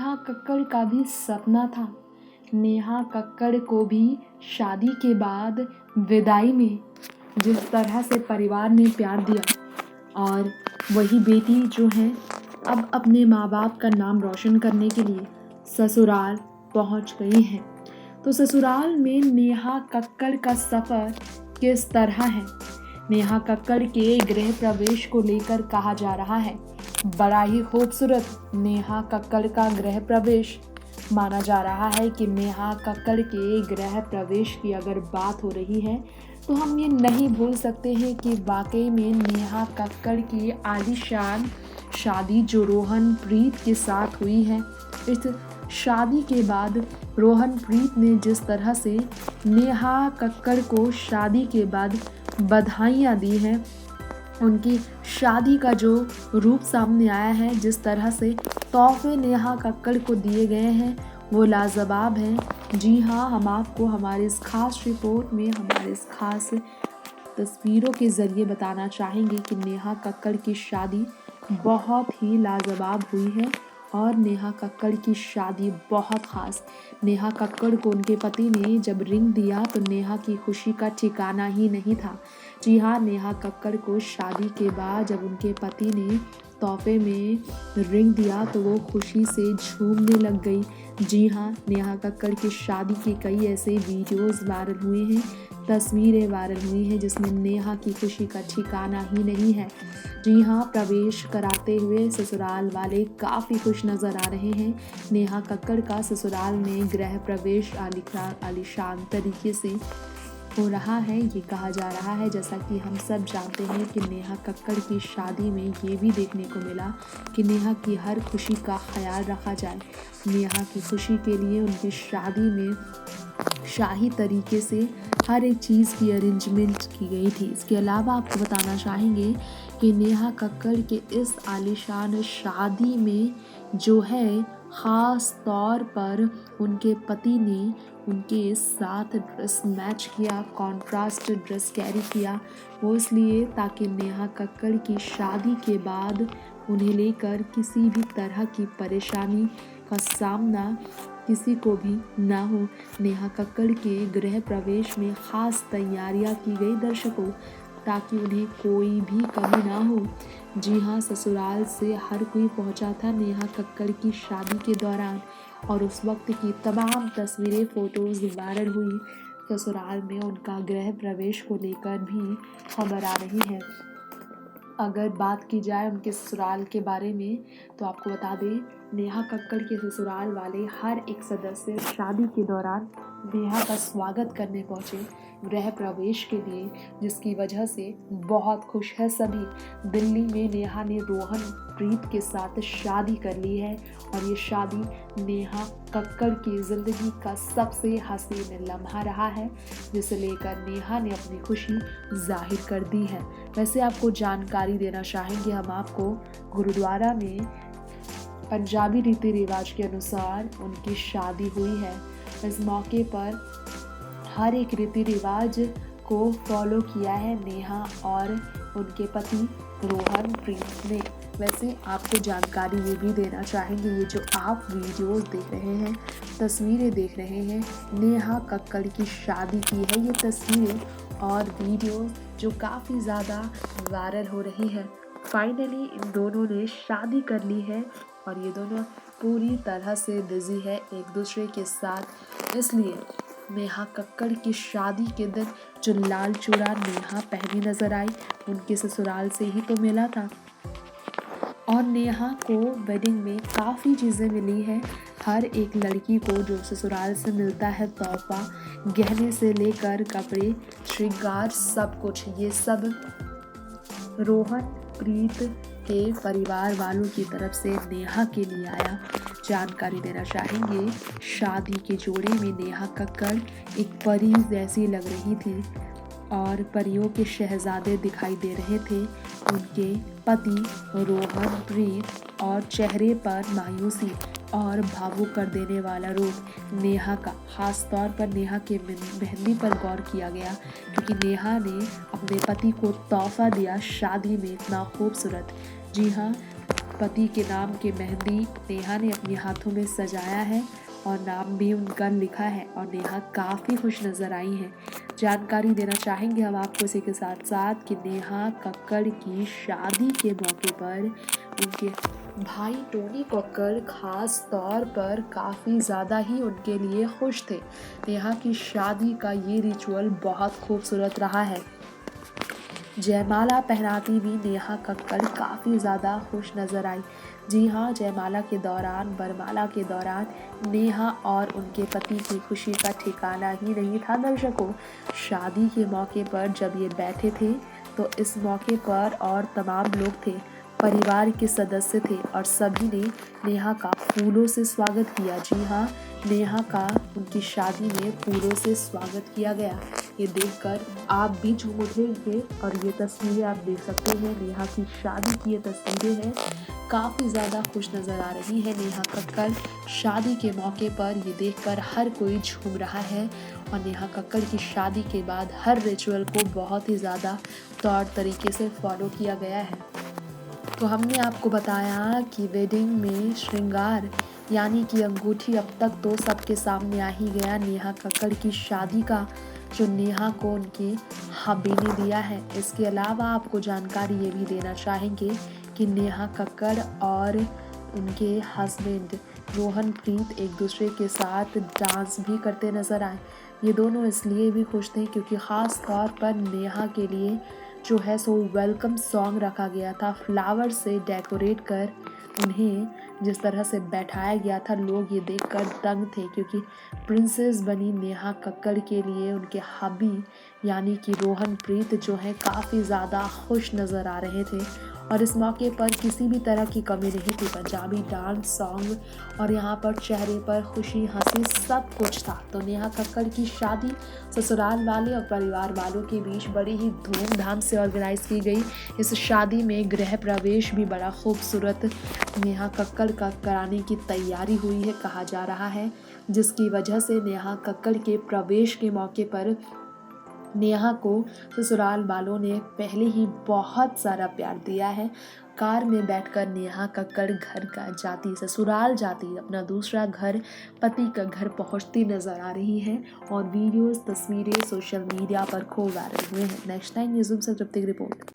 नेहा कक्कड़ का भी सपना था। नेहा कक्कड़ को भी शादी के बाद विदाई में जिस तरह से परिवार ने प्यार दिया, और वही बेटी जो है अब अपने माँ बाप का नाम रोशन करने के लिए ससुराल पहुँच गई हैं। तो ससुराल में नेहा कक्कड़ का सफ़र किस तरह है? नेहा कक्कड़ के गृह प्रवेश को लेकर कहा जा रहा है बड़ा ही खूबसूरत नेहा कक्कड़ का गृह प्रवेश। माना जा रहा है कि नेहा कक्कड़ के गृह प्रवेश की अगर बात हो रही है तो हम ये नहीं भूल सकते हैं कि वाकई में नेहा कक्कड़ की आलीशान शादी जो रोहन प्रीत के साथ हुई है, इस शादी के बाद रोहन प्रीत ने जिस तरह से नेहा कक्कड़ को शादी के बाद बधाइयाँ दी हैं, उनकी शादी का जो रूप सामने आया है, जिस तरह से तोहफे नेहा कक्कड़ को दिए गए हैं वो लाजवाब हैं। जी हाँ, हम आपको हमारे इस खास रिपोर्ट में हमारे इस खास तस्वीरों के ज़रिए बताना चाहेंगे कि नेहा कक्कड़ की शादी बहुत ही लाजवाब हुई है और नेहा कक्कड़ की शादी बहुत ख़ास। नेहा कक्कड़ को उनके पति ने जब रिंग दिया तो नेहा की खुशी का ठिकाना ही नहीं था। जी हाँ, नेहा कक्कड़ को शादी के बाद जब उनके पति ने तोहफे में रिंग दिया तो वो खुशी से झूमने लग गई। जी हाँ, नेहा कक्कड़ की शादी के कई ऐसे वीडियोज़ वायरल हुए हैं, तस्वीरें वायरल हुई हैं जिसमें नेहा की खुशी का ठिकाना ही नहीं है। जी हाँ, प्रवेश कराते हुए ससुराल वाले काफ़ी खुश नज़र आ रहे हैं। नेहा कक्कड़ का ससुराल में गृह प्रवेश आलीशान तरीके से हो रहा है, ये कहा जा रहा है। जैसा कि हम सब जानते हैं कि नेहा कक्कड़ की शादी में ये भी देखने को मिला कि नेहा की हर खुशी का ख्याल रखा जाए। नेहा की खुशी के लिए उनकी शादी में शाही तरीके से हर एक चीज़ की अरेंजमेंट की गई थी। इसके अलावा आपको बताना चाहेंगे कि नेहा कक्कड़ के इस आलीशान शादी में जो है ख़ास तौर पर उनके पति ने उनके साथ ड्रेस मैच किया, कॉन्ट्रास्ट ड्रेस कैरी किया। वो इसलिए ताकि नेहा कक्कड़ की शादी के बाद उन्हें लेकर किसी भी तरह की परेशानी का सामना किसी को भी ना हो। नेहा कक्कड़ के गृह प्रवेश में ख़ास तैयारियां की गई दर्शकों, ताकि उन्हें कोई भी कमी ना हो। जी हाँ, ससुराल से हर कोई पहुंचा था नेहा कक्कड़ की शादी के दौरान और उस वक्त की तमाम तस्वीरें फ़ोटोज़ वायरल हुई। ससुराल में उनका गृह प्रवेश को लेकर भी खबर आ रही है। अगर बात की जाए उनके ससुराल के बारे में तो आपको बता दें, नेहा कक्कड़ के ससुराल वाले हर एक सदस्य शादी के दौरान नेहा का स्वागत करने पहुंचे गृह प्रवेश के लिए, जिसकी वजह से बहुत खुश है सभी। दिल्ली में नेहा ने रोहन प्रीत के साथ शादी कर ली है और ये शादी नेहा कक्कड़ की ज़िंदगी का सबसे हसीन लम्हा रहा है, जिसे लेकर नेहा ने अपनी खुशी जाहिर कर दी है। वैसे आपको जानकारी देना चाहेंगे हम आपको, गुरुद्वारा में पंजाबी रीति रिवाज के अनुसार उनकी शादी हुई है। इस मौके पर हर एक रीति रिवाज को फॉलो किया है नेहा और उनके पति रोहन प्रीत ने। वैसे आपको जानकारी ये भी देना चाहेंगे, ये जो आप वीडियोस देख रहे हैं, तस्वीरें देख रहे हैं, नेहा कक्कड़ की शादी की है ये तस्वीरें और वीडियोस जो काफ़ी ज़्यादा वायरल हो रही है। फाइनली इन दोनों ने शादी कर ली है और ये दोनों पूरी तरह से बिजी है एक दूसरे के साथ। इसलिए नेहा कक्कड़ की शादी के दिन जो लाल चूड़ा नेहा पहनी नजर आई, उनके ससुराल से ही तो मिला था। और नेहा को वेडिंग में काफ़ी चीज़ें मिली हैं। हर एक लड़की को जो ससुराल से मिलता है तोहफा, गहने से लेकर कपड़े, श्रृंगार, सब कुछ, ये सब रोहन प्रीत के परिवार वालों की तरफ से नेहा के लिए आया। जानकारी देना चाहेंगे, शादी के जोड़े में नेहा कक्कड़ एक परी जैसी लग रही थी और परियों के शहजादे दिखाई दे रहे थे उनके पति रोहन प्रीत, और चेहरे पर मायूसी और भावुक कर देने वाला रूप नेहा का। खास तौर पर नेहा के मेहंदी पर गौर किया गया, क्योंकि नेहा ने अपने पति को तोहफा दिया शादी में इतना खूबसूरत। जी हाँ, पति के नाम के मेहंदी नेहा ने अपने हाथों में सजाया है और नाम भी उनका लिखा है और नेहा काफ़ी खुश नज़र आई हैं। जानकारी देना चाहेंगे हम आपको इसी के साथ साथ कि नेहा कक्कड़ की शादी के मौके पर उनके भाई टोनी कक्कड़ खास तौर पर काफ़ी ज़्यादा ही उनके लिए खुश थे। नेहा की शादी का ये रिचुअल बहुत खूबसूरत रहा है। जयमाला पहनाती हुई नेहा कक्कड़ काफ़ी ज़्यादा खुश नज़र आई। जी हाँ, जयमाला के दौरान वरमाला के दौरान नेहा और उनके पति की खुशी का ठिकाना ही नहीं था दर्शकों। शादी के मौके पर जब ये बैठे थे तो इस मौके पर और तमाम लोग थे, परिवार के सदस्य थे और सभी ने नेहा का फूलों से स्वागत किया। जी हाँ, नेहा का उनकी शादी में फूलों से स्वागत किया गया। ये देखकर आप भी झूम उठेंगे और ये तस्वीरें आप देख सकते हैं, नेहा की शादी की ये तस्वीरें हैं। काफ़ी ज़्यादा खुश नज़र आ रही है नेहा कक्कड़। शादी के मौके पर ये देखकर हर कोई झूम रहा है और नेहा कक्कड़ की शादी के बाद हर रिचुअल को बहुत ही ज़्यादा तौर तरीके से फॉलो किया गया है। तो हमने आपको बताया कि वेडिंग में श्रृंगार यानी कि अंगूठी अब तक तो सबके सामने आ ही गया। नेहा कक्कड़ की शादी का जो नेहा को उनके हबी ने दिया है। इसके अलावा आपको जानकारी ये भी देना चाहेंगे कि नेहा कक्कड़ और उनके हस्बैंड रोहनप्रीत एक दूसरे के साथ डांस भी करते नज़र आए। ये दोनों इसलिए भी खुश थे क्योंकि ख़ास तौर पर नेहा के लिए जो है सो वेलकम सॉन्ग रखा गया था। फ्लावर से डेकोरेट कर उन्हें जिस तरह से बैठाया गया था, लोग ये देखकर दंग थे क्योंकि प्रिंसेस बनी नेहा कक्कड़ के लिए उनके हबी यानी कि रोहनप्रीत जो है काफ़ी ज़्यादा खुश नज़र आ रहे थे और इस मौके पर किसी भी तरह की कमी नहीं थी। पंजाबी डांस, सॉन्ग और यहाँ पर चेहरे पर खुशी, हंसी सब कुछ था। तो नेहा कक्कड़ की शादी ससुराल वाले और परिवार वालों के बीच बड़ी ही धूमधाम से ऑर्गेनाइज़ की गई। इस शादी में गृह प्रवेश भी बड़ा खूबसूरत नेहा कक्कड़ का कराने की तैयारी हुई है कहा जा रहा है, जिसकी वजह से नेहा कक्कड़ के प्रवेश के मौके पर नेहा को ससुराल वालों ने पहले ही बहुत सारा प्यार दिया है। कार में बैठकर नेहा कक्कड़ घर का जाती, ससुराल जाती, अपना दूसरा घर पति का घर पहुंचती नज़र आ रही हैं और वीडियोस, तस्वीरें सोशल मीडिया पर खूब वायरल हुए हैं। नेक्स्ट टाइम न्यूज़ से तृप्ति की रिपोर्ट।